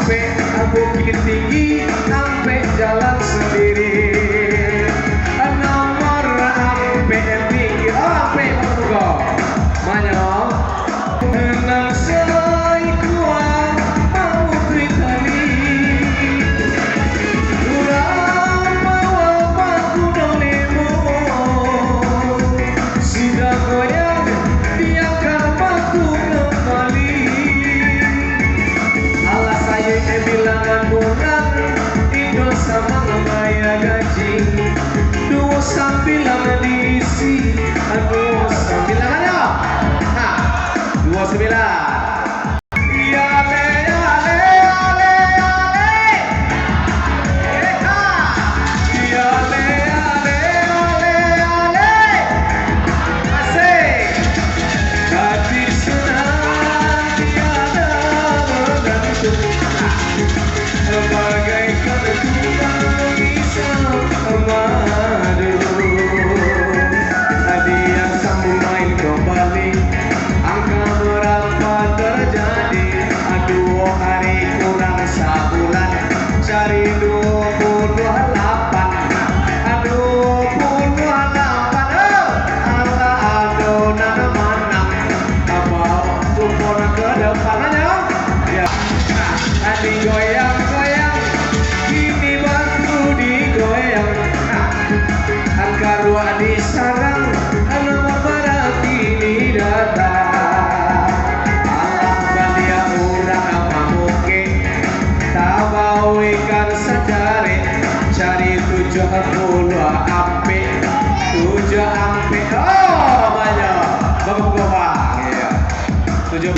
sampai bukit tinggi, sampai jalan sendiri. Nomor sampai tinggi, sampai berbuka. Manyong, nang say kuat mau tritali. Kurang bawa paku dolemu, sudah goyang biarkan paku kembali. Alas saya bilangan bulan, Indo sama ngamaya gaji. 29 diisi, 29 aja. 29. Yale yale yale yale. Yale yale yale yale. Asik. Hati senang tiada bergantung, bagaikan kumbang bisa madu. Hadiah sambung main kembali. Angka berapa terjadi? 2 hari kurang sebulan, cari 28. 28. Ala adonan manang, abang kupon ke depannya. Ya, hati goyang-goyang, kini baru digoyang. Angka 2 disarang, nomor berat ini datang. Ikan secari, cari 70 ampe, 7 ampe. Oh banyak, bapak gobang ya. 7.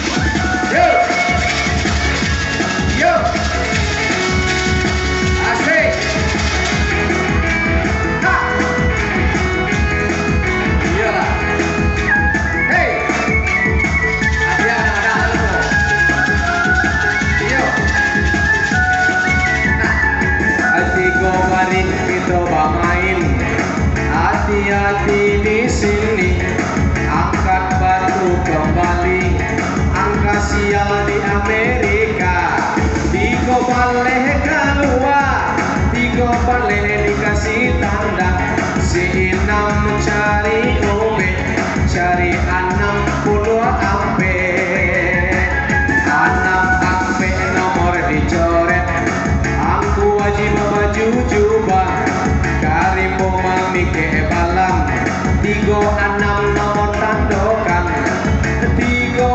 Yo, asik. Ha, iyalah. Hey, ada lo. Yo. Kemarin kita main, hati-hati di sini, angkat batu kembali, angka sial di Amerika, tiga balik keluar, tiga balik dikasih tanda, si 6 cari ome, cari 60 ampe, 6 ampe nomor dicoret. Aku wajib baju jubah, karimbo mami ke balam. 36 nomor tandokan, 36.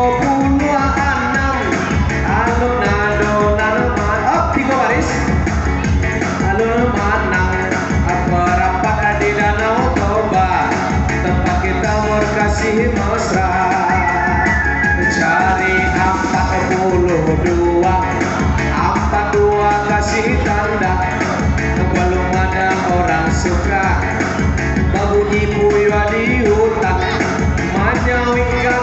Alun-alun oh 3 baris. Alun manang, apa-apa di Danau Toba, tempat kita berkasih mesra. Cari 42. 42 kasih tanda, belum ada orang suka. Babu ibu ya di hutan, menyawikan